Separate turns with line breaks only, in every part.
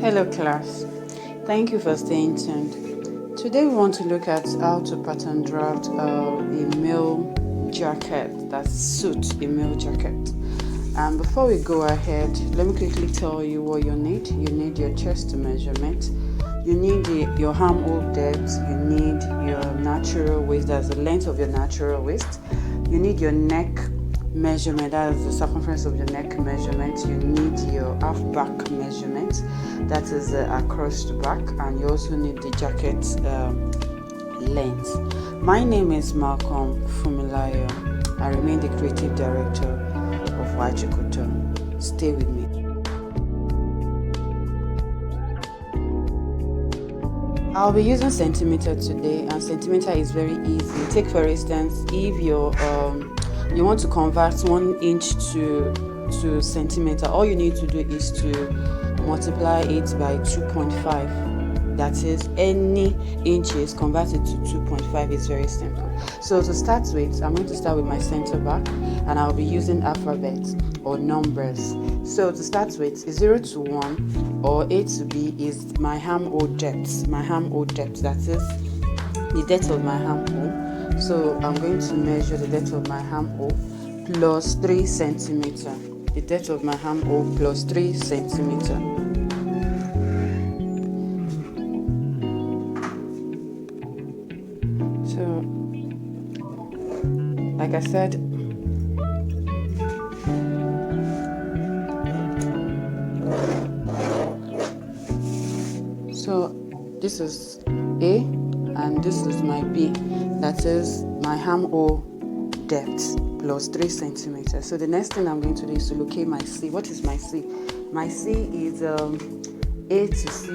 Hello class, thank you for staying tuned. Today we want to look at how to pattern draft a male jacket that suits a male jacket. And before we go ahead, let me quickly tell you what you need. You need your chest measurement, you need your armhole depth, you need your natural waist, that's the length of your natural waist, you need your neck measurement, that is the circumference of your neck measurement, you need your half back measurement, that is across the back, and you also need the jacket length. My name is Malcolm Fumilayo. I remain the creative director of Wachikoto. Stay with me. I'll be using centimeter today, and centimeter is very easy. Take for instance, if you want to convert 1 inch to centimeter, all you need to do is to multiply it by 2.5. That is, any inches converted to 2.5 is very simple. So to start with, I'm going to start with my center back, and I'll be using alphabets or numbers. So to start with, 0 to 1 or A to B is my armhole depth. My armhole depth, that is the depth of my armhole. So I'm going to measure the depth of my armhole plus 3 centimeter. The depth of my armhole plus 3 centimeter. So, like I said, so this is A and this is my B, that is my armhole depth plus 3 centimeters. So the next thing I'm going to do is to locate my C. What is my C? My C is A to C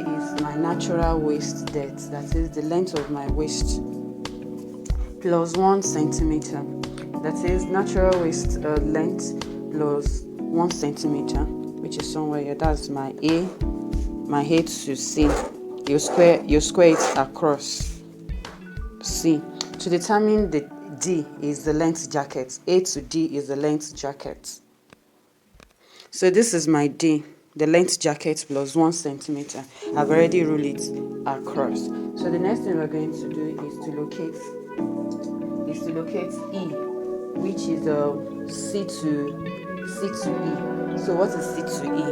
is my natural waist depth, that is the length of my waist, plus 1 centimeter. That is natural waist length plus 1 centimeter, which is somewhere here. That's my A to C. You square it across C. To determine the D is the length jacket. A to D is the length jacket. So this is my D, the length jacket plus 1 centimeter. I've already ruled it across. So the next thing we're going to do is to locate E, which is C to E. So what is C to E?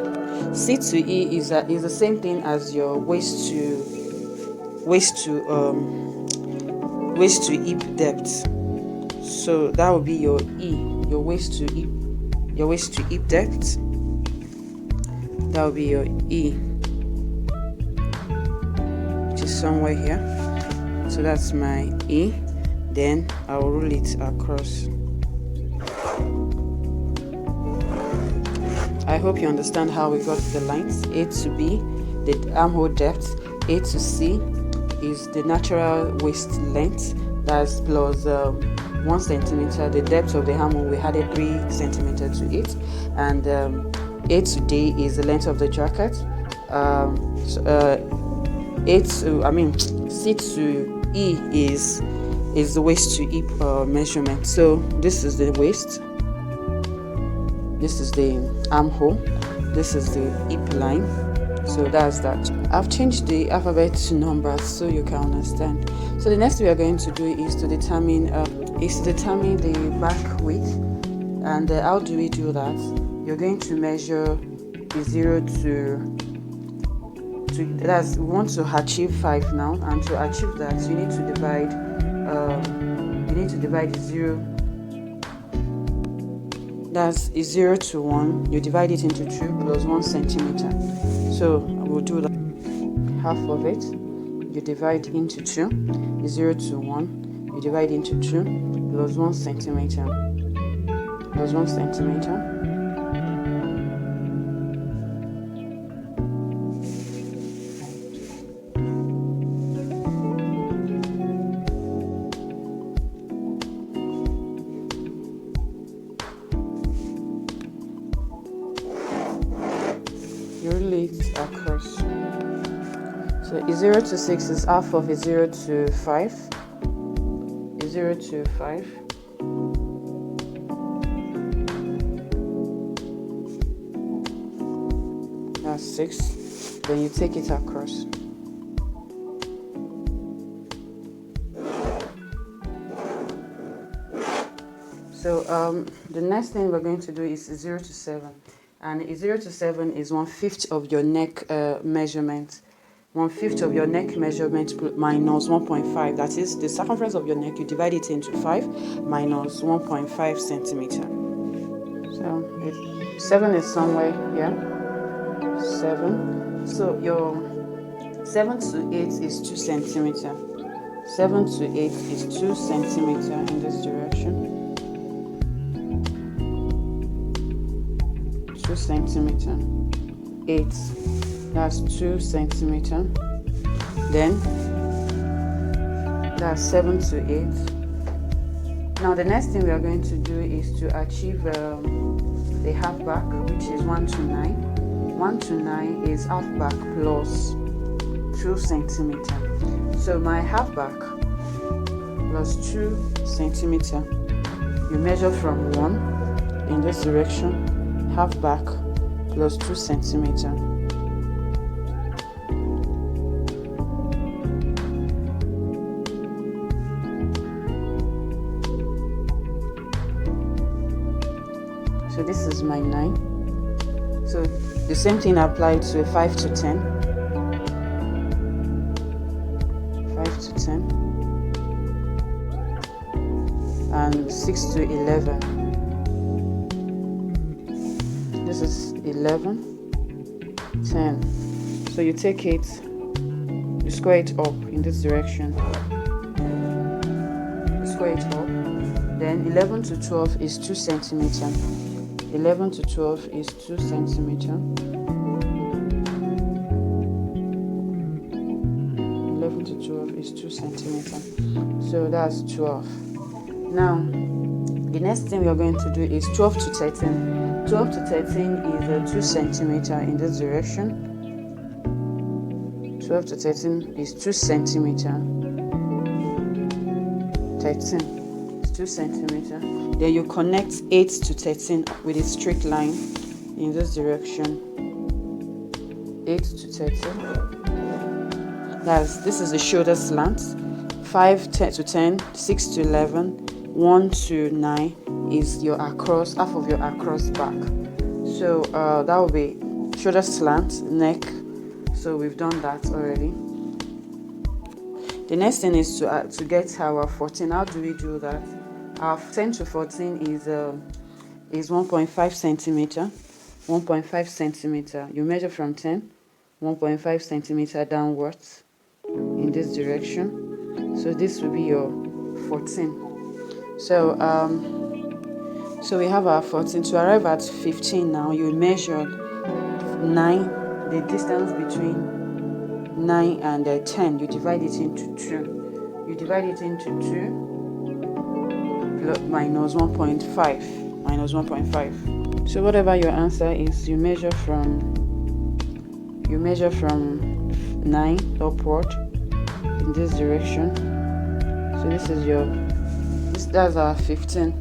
C to E is the same thing as your waist to hip depth. So that will be your E, your waist to hip depth. That will be your E, which is somewhere here. So that's my E. Then I will rule it across. I hope you understand how we got the lines. A to B, the armhole depth. A to C is the natural waist length, that's plus 1 centimeter. The depth of the armhole, we added 3 centimeter to it, and A to D is the length of the jacket. C to E is the waist to hip measurement. So this is the waist, this is the armhole, this is the hip line. So that's that. I've changed the alphabet to numbers so you can understand. So the next thing we are going to do is to determine the back width. And how do we do that? You're going to measure the 0 to that's, we want to achieve 5 now, and to achieve that you need to divide the 0. That's 0 to 1. You divide it into 2 plus 1 centimeter. So we'll do that. Half of it you divide into 2. 0 to 1. You divide into 2 plus 1 centimeter. Plus 1 centimeter. You relate across. So 0 to 6 is half of 0 to 5. 0 to 5. that's 6. Then you take it across. So the next thing we're going to do is 0 to 7, and 0 to 7 is 1/5 of your neck measurement. 1/5 of your neck measurement minus 1.5. That is the circumference of your neck. You divide it into 5 minus 1.5 centimeter. So 7 is somewhere here. 7. So your 7 to 8 is 2 centimeter. 7 to 8 is 2 centimeter in this direction. 2 centimeter. 8. That's 2 centimeter. Then that's 7 to 8. Now the next thing we are going to do is to achieve a half back, which is 1 to 9. 1 to 9 is half back plus 2 centimeter. So my half back plus 2 centimeter. You measure from 1 in this direction, half back plus 2 centimeter. So this is my 9. So the same thing applied to a 5 to 10. 5 to 10. And 6 to 11. This is 11. 10. So you take it, you square it up in this direction. You square it up. Then 11 to 12 is 2 centimeter. 11 to 12 is 2 centimeter. 11 to 12 is 2 centimeter. So that's 12. Now, the next thing we are going to do is 12 to 13. 12 to 13 is 2 centimeter in this direction. 12 to 13 is 2 centimeter. 13 is 2 centimeter. Then you connect 8 to 13 with a straight line in this direction. 8 to 13. This is the shoulder slant. 5 to 10, 6 to 11, 1 to 9 is your across, half of your across back. So that will be shoulder slant, neck. So we've done that already. The next thing is to get our 14. How do we do that? Our 10 to 14 is 1.5 centimeter. 1.5 centimeter. You measure from 10, 1.5 centimeter downwards in this direction. So this will be your 14. So we have our 14. To arrive at 15 now, you measure 9, the distance between 9 and 10. You divide it into 2. You divide it into 2 minus 1.5. Minus 1.5. So whatever your answer is, you measure from 9 upward in this direction. So this is that's our 15.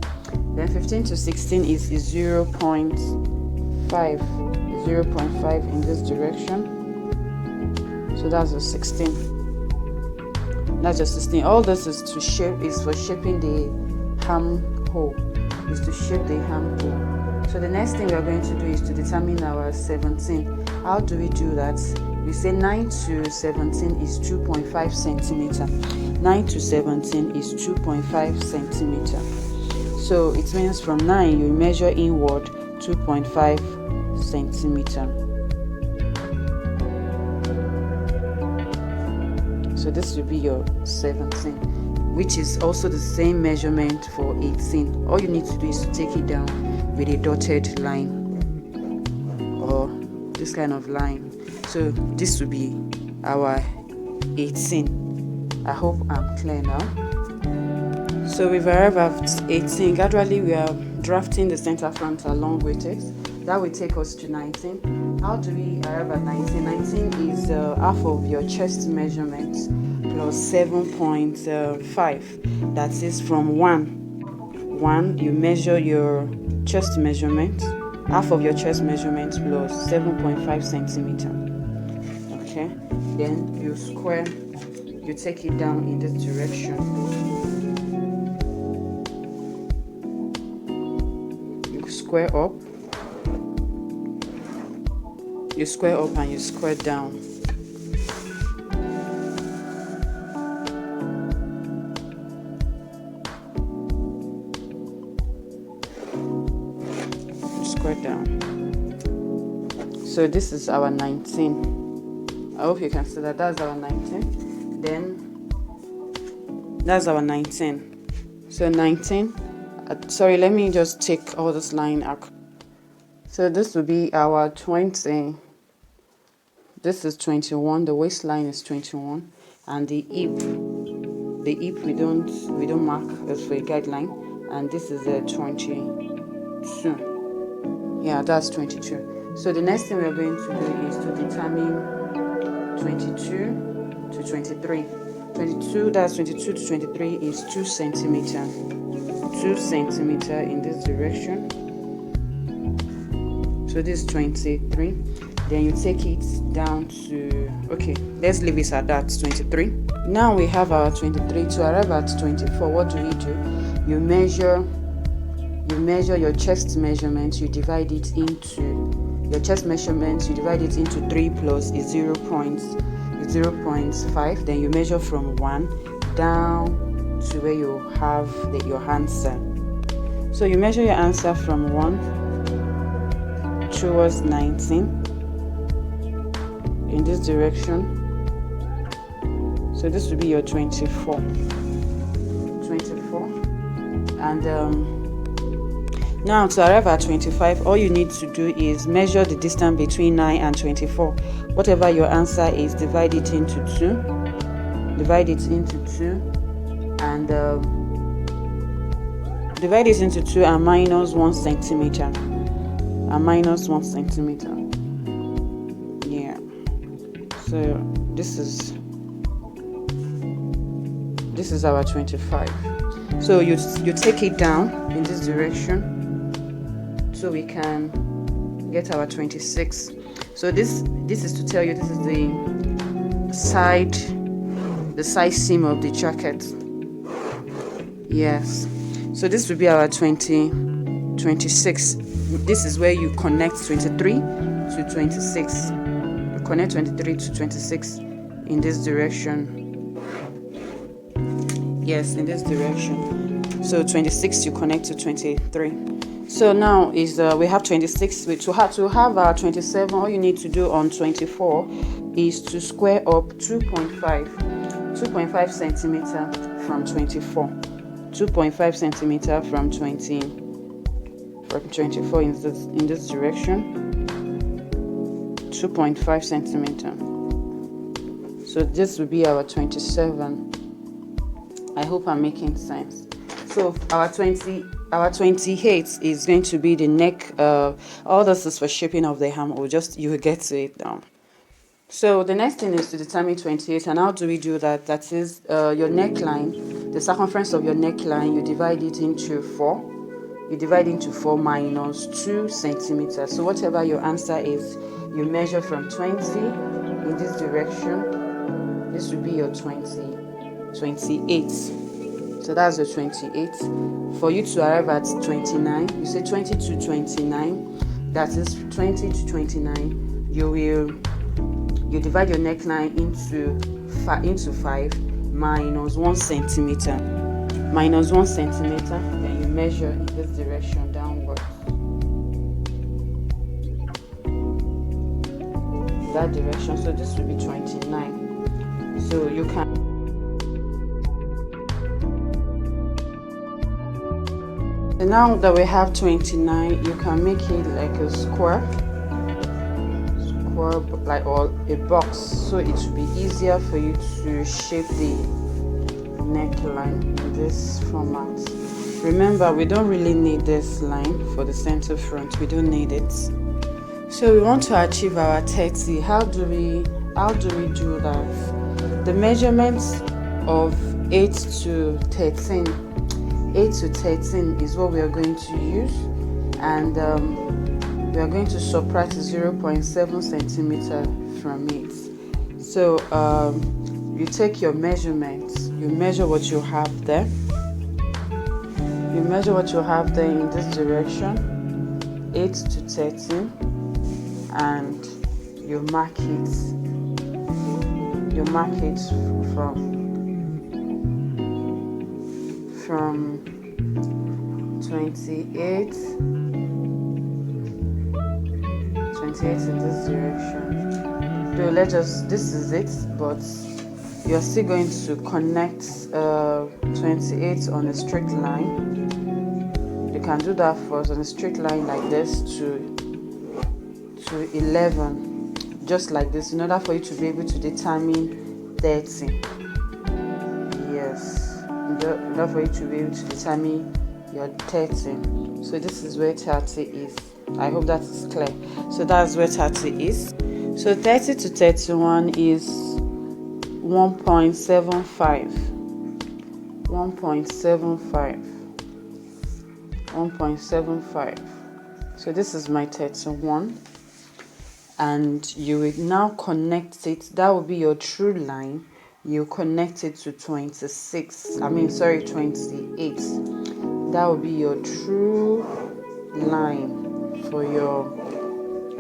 Then 15 to 16 is 0.5 in this direction. So that's a 16. That's just 16. All this is for shaping the armhole. Is to shape the armhole. So the next thing we are going to do is to determine our 17. How do we do that? We say 9 to 17 is 2.5 centimeter. 9 to 17 is 2.5 centimeter. So it means from 9 you measure inward 2.5 centimeter. So this will be your 17, which is also the same measurement for 18. All you need to do is to take it down with a dotted line or this kind of line. So this will be our 18. I hope I'm clear now. So we've arrived at 18. Gradually we are drafting the center front along with it. That will take us to 19. How do we arrive at 19? 19 is half of your chest measurement plus 7.5. That is from 1. You measure your chest measurement half of your chest measurement plus 7.5 centimeter. Okay, then you square, you take it down in this direction. You square up, you square up, and you square down. Square down. So this is our 19. I hope you can see that. That's our 19. Then that's our 19. So 19. Sorry, let me just take all this line out. So this will be our 20. This is 21. The waistline is 21, and the hip we don't mark as for a guideline, and this is a 22. Yeah, that's 22. So the next thing we're going to do is to determine 22 to 23. 22, that's 22 to 23 is 2 centimeter. 2 centimeter in this direction. So this is 23. Then you take it down to, okay, let's leave it at that, 23. Now we have our 23. To arrive at 24, what do? You measure your chest measurement, you divide it into your chest measurement, you divide it into 3 plus is 0.5. Then you measure from 1 down to where you have your answer. So you measure your answer from 1 towards 19 in this direction. So this will be your 24. And now to arrive at 25, all you need to do is measure the distance between 9 and 24. Whatever your answer is, divide it into 2. And divide it into 2 and minus 1 centimeter. Yeah. So this is our 25. So you take it down in this direction, so we can get our 26. So this is to tell you this is the side seam of the jacket. Yes. So this will be our 26. This is where you connect 23 to 26. You connect 23 to 26 in this direction. Yes, in this direction. So 26 you connect to 23. So now is we have 26. To have our 27, all you need to do on 24 is to square up 2.5 centimeter from 24. 2.5 centimeter from 24 in this direction. 2.5 centimeter. So this will be our 27. I hope I'm making sense. So our 28 is going to be the neck. All this is for shaping of the armhole. You will get to it now. So the next thing is to determine 28. And how do we do that? That is your neckline, the circumference of your neckline. You divide it into 4. You divide into 4 minus 2 centimeters. So whatever your answer is, you measure from 20 in this direction. This will be your 28. So that's the 28. For you to arrive at 29, you say 20 to 29. That is 20 to 29. You divide your neckline into 5 minus 1 centimeter. Minus 1 centimeter. Then you measure in this direction downwards. That direction. So this will be 29. So you can. So now that we have 29, you can make it like a square like or a box, so it will be easier for you to shape the neckline in this format. Remember, we don't really need this line for the center front. We don't need it. So we want to achieve our 30. How do we do that? The measurements of 8 to 13 is what we are going to use, and we are going to subtract 0.7 centimeter from it. So you take your measurements, you measure what you have there. You measure what you have there in this direction, 8 to 13, and you mark it. You mark it from 28 in this direction. So this is it, but you're still going to connect 28 on a straight line. You can do that first on a straight line like this to 11, just like this, in order for you to be able to determine 30. Yes, in order for you to be able to determine your 30. So this is where 30 is. I hope that is clear. So that's where 30 is. So 30 to 31 is 1.75. 1.75. So this is my 31, and you will now connect it. That will be your true line. You connect it to 28. That will be your true line for your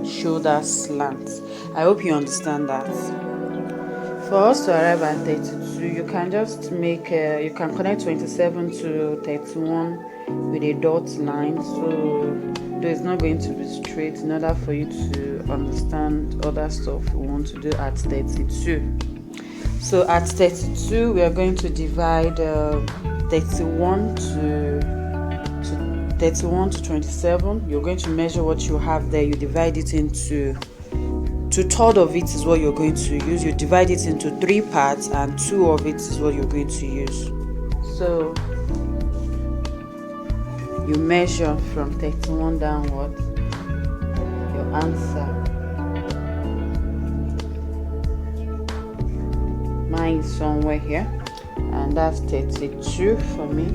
shoulder slant. I hope you understand that. For us to arrive at 32, you can just you can connect 27 to 31 with a dot line, so it's not going to be straight, in order for you to understand other stuff we want to do at 32. So at 32, we are going to divide 31 to 27. You're going to measure what you have there. You divide it into 2/3 of it is what you're going to use. You divide it into 3 parts, and 2 of it is what you're going to use. So you measure from 31 downward. Your answer. Mine is somewhere here, and that's 32 for me.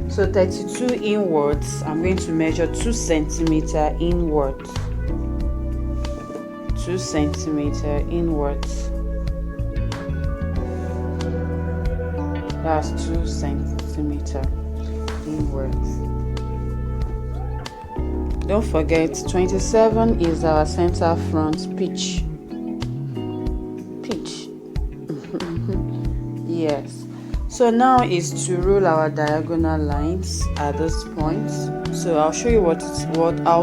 So 32 inwards, I'm going to measure 2 centimeter inwards. 2 centimeter inwards. That's 2 centimeter inwards. Don't forget, 27 is our center front pitch. Yes. So now is to roll our diagonal lines at this point. So I'll show you how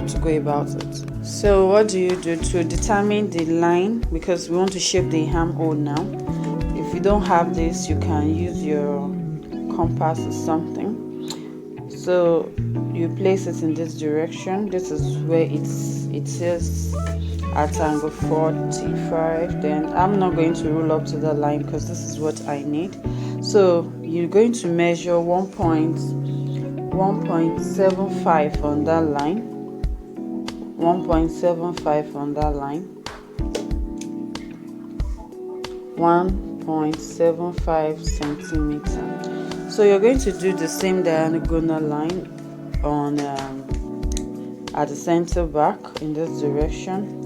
to go about it. So what do you do to determine the line? Because we want to shape the armhole now. If you don't have this, you can use your compass or something. So you place it in this direction. This is where it is at angle 45. Then I'm not going to roll up to the line because this is what I need. So you're going to measure 1.75 on that line. 1.75 on that line. 1.75 centimeter. So you're going to do the same diagonal line on at the center back in this direction.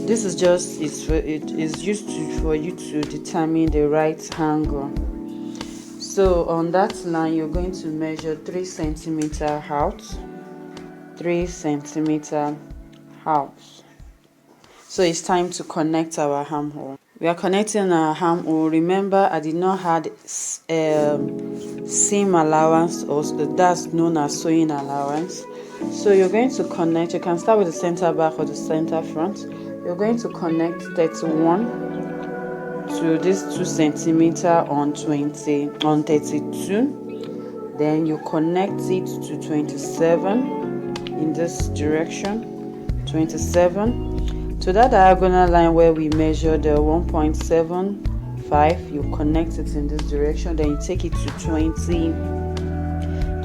This is just it is used for you to determine the right angle. So on that line, you're going to measure 3 centimeter out. 3 centimeter out. So it's time to connect our armhole. We are connecting our armhole. Remember, I did not have seam allowance, or that's known as sewing allowance. So you're going to connect. You can start with the center back or the center front. You're going to connect 31 to this 2 centimeter on 32. Then you connect it to 27 in this direction. 27 to that diagonal line where we measured the 1.75. You connect it in this direction. Then you take it to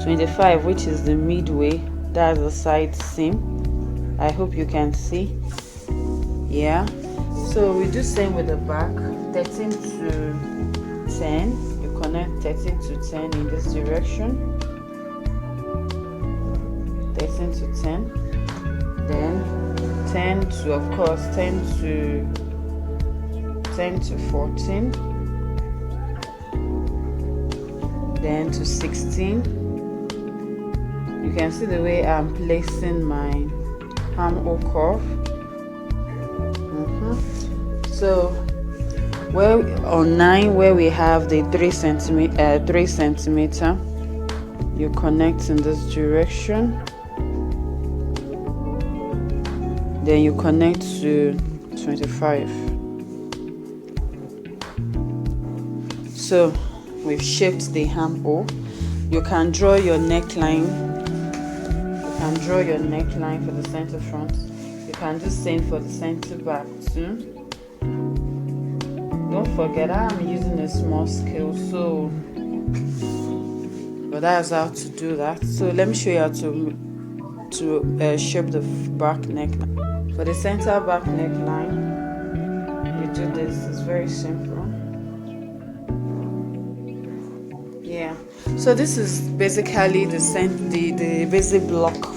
25, which is the midway. That's the side seam. I hope you can see. Yeah, so we do same with the back. 13 to 10. You connect 13 to 10 in this direction. 13 to 10. then 10 to, of course, 10 to 14, then to 16. You can see the way I'm placing my armhole curve. So where on 9, where we have the 3 centimeter, you connect in this direction, then you connect to 25. So we've shaped the armhole. You can draw your neckline. You can draw your neckline for the center front. You can do same for the center back too. Don't forget, I'm using a small scale, so but that's how to do that. So let me show you how to shape the back neckline. For the center back neckline, you do this. It's very simple. Yeah, so this is basically the basic block